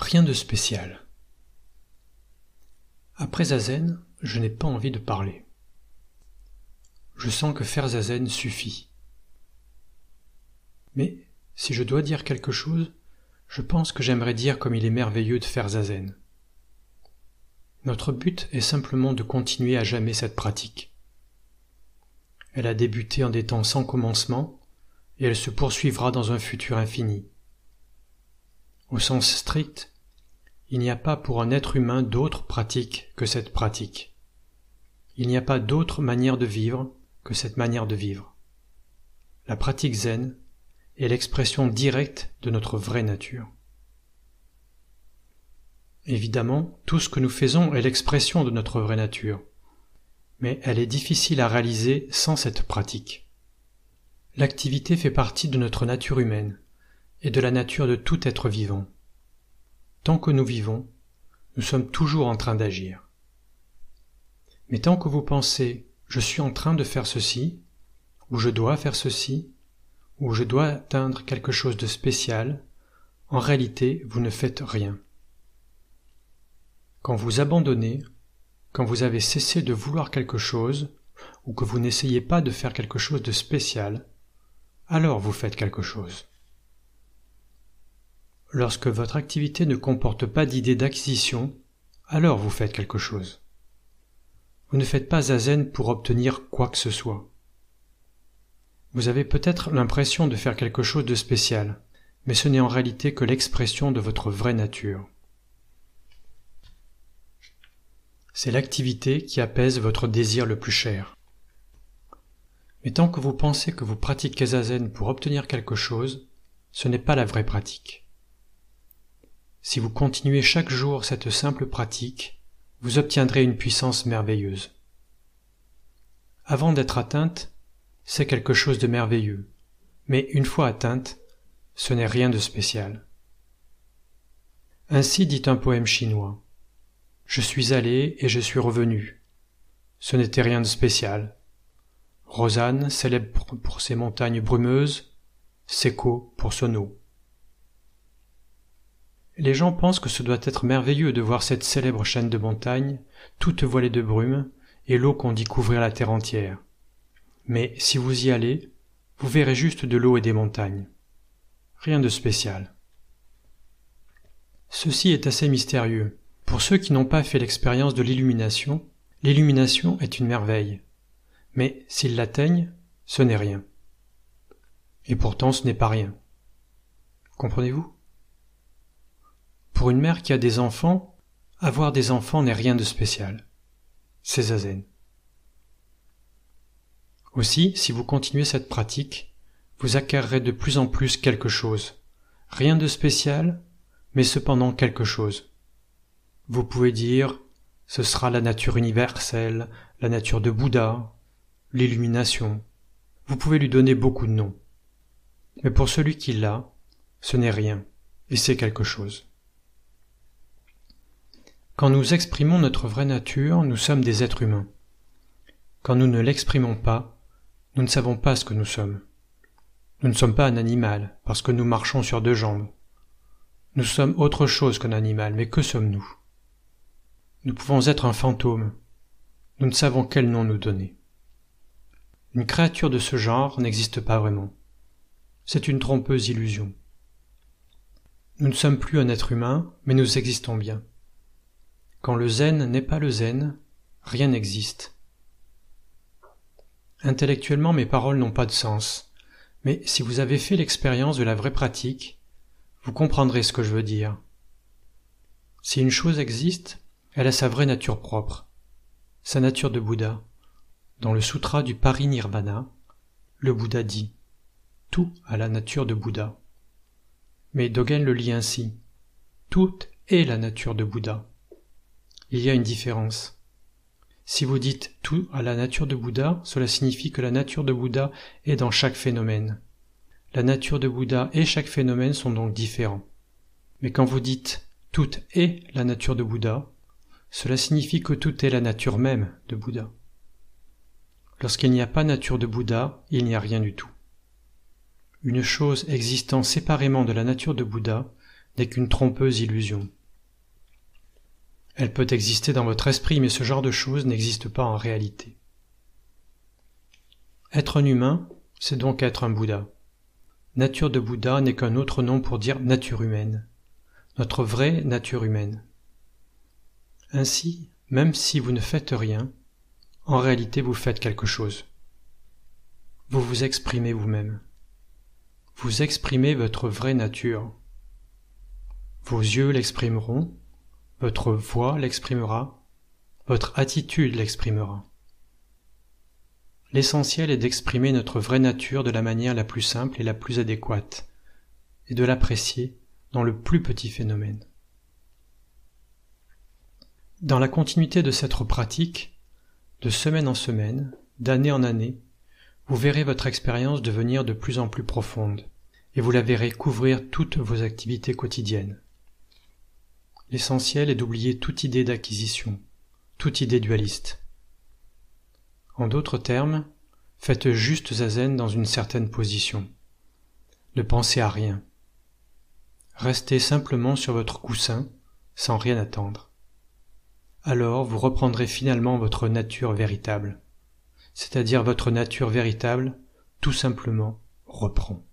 Rien de spécial. Après zazen, je n'ai pas envie de parler. Je sens que faire zazen suffit. Mais si je dois dire quelque chose, je pense que j'aimerais dire comme il est merveilleux de faire zazen. Notre but est simplement de continuer à jamais cette pratique. Elle a débuté en des temps sans commencement et elle se poursuivra dans un futur infini. Au sens strict, il n'y a pas pour un être humain d'autre pratique que cette pratique. Il n'y a pas d'autre manière de vivre que cette manière de vivre. La pratique zen est l'expression directe de notre vraie nature. Évidemment, tout ce que nous faisons est l'expression de notre vraie nature, mais elle est difficile à réaliser sans cette pratique. L'activité fait partie de notre nature humaine et de la nature de tout être vivant. Tant que nous vivons, nous sommes toujours en train d'agir. Mais tant que vous pensez « je suis en train de faire ceci » ou « je dois faire ceci » ou « je dois atteindre quelque chose de spécial », en réalité, vous ne faites rien. Quand vous abandonnez, quand vous avez cessé de vouloir quelque chose, ou que vous n'essayez pas de faire quelque chose de spécial, alors vous faites quelque chose. Lorsque votre activité ne comporte pas d'idée d'acquisition, alors vous faites quelque chose. Vous ne faites pas zazen pour obtenir quoi que ce soit. Vous avez peut-être l'impression de faire quelque chose de spécial, mais ce n'est en réalité que l'expression de votre vraie nature. C'est l'activité qui apaise votre désir le plus cher. Mais tant que vous pensez que vous pratiquez zazen pour obtenir quelque chose, ce n'est pas la vraie pratique. Si vous continuez chaque jour cette simple pratique, vous obtiendrez une puissance merveilleuse. Avant d'être atteinte, c'est quelque chose de merveilleux, mais une fois atteinte, ce n'est rien de spécial. Ainsi dit un poème chinois. Je suis allé et je suis revenu. Ce n'était rien de spécial. Rosanne, célèbre pour ses montagnes brumeuses, Sekko pour son eau. Les gens pensent que ce doit être merveilleux de voir cette célèbre chaîne de montagnes, toute voilée de brume, et l'eau qu'on dit couvrir la terre entière. Mais si vous y allez, vous verrez juste de l'eau et des montagnes. Rien de spécial. Ceci est assez mystérieux. Pour ceux qui n'ont pas fait l'expérience de l'illumination est une merveille. Mais s'ils l'atteignent, ce n'est rien. Et pourtant ce n'est pas rien. Comprenez-vous ? Pour une mère qui a des enfants, avoir des enfants n'est rien de spécial. C'est zazen. Aussi, si vous continuez cette pratique, vous acquerrez de plus en plus quelque chose. Rien de spécial, mais cependant quelque chose. Vous pouvez dire, ce sera la nature universelle, la nature de Bouddha, l'illumination. Vous pouvez lui donner beaucoup de noms. Mais pour celui qui l'a, ce n'est rien, et c'est quelque chose. Quand nous exprimons notre vraie nature, nous sommes des êtres humains. Quand nous ne l'exprimons pas, nous ne savons pas ce que nous sommes. Nous ne sommes pas un animal, parce que nous marchons sur deux jambes. Nous sommes autre chose qu'un animal, mais que sommes-nous ? Nous pouvons être un fantôme. Nous ne savons quel nom nous donner. Une créature de ce genre n'existe pas vraiment. C'est une trompeuse illusion. Nous ne sommes plus un être humain, mais nous existons bien. Quand le zen n'est pas le zen, rien n'existe. Intellectuellement, mes paroles n'ont pas de sens, mais si vous avez fait l'expérience de la vraie pratique, vous comprendrez ce que je veux dire. Si une chose existe, elle a sa vraie nature propre, sa nature de Bouddha. Dans le sutra du Parinirvana, le Bouddha dit « Tout a la nature de Bouddha ». Mais Dogen le lit ainsi « Tout est la nature de Bouddha ». Il y a une différence. Si vous dites « tout à la nature de Bouddha », cela signifie que la nature de Bouddha est dans chaque phénomène. La nature de Bouddha et chaque phénomène sont donc différents. Mais quand vous dites « tout est la nature de Bouddha », cela signifie que tout est la nature même de Bouddha. Lorsqu'il n'y a pas nature de Bouddha, il n'y a rien du tout. Une chose existant séparément de la nature de Bouddha n'est qu'une trompeuse illusion. Elle peut exister dans votre esprit, mais ce genre de choses n'existe pas en réalité. Être un humain, c'est donc être un Bouddha. Nature de Bouddha n'est qu'un autre nom pour dire nature humaine, notre vraie nature humaine. Ainsi, même si vous ne faites rien, en réalité vous faites quelque chose. Vous vous exprimez vous-même. Vous exprimez votre vraie nature. Vos yeux l'exprimeront, votre voix l'exprimera, votre attitude l'exprimera. L'essentiel est d'exprimer notre vraie nature de la manière la plus simple et la plus adéquate, et de l'apprécier dans le plus petit phénomène. Dans la continuité de cette pratique, de semaine en semaine, d'année en année, vous verrez votre expérience devenir de plus en plus profonde, et vous la verrez couvrir toutes vos activités quotidiennes. L'essentiel est d'oublier toute idée d'acquisition, toute idée dualiste. En d'autres termes, faites juste zazen dans une certaine position. Ne pensez à rien. Restez simplement sur votre coussin, sans rien attendre. Alors vous reprendrez finalement votre nature véritable. C'est-à-dire votre nature véritable, tout simplement, reprend.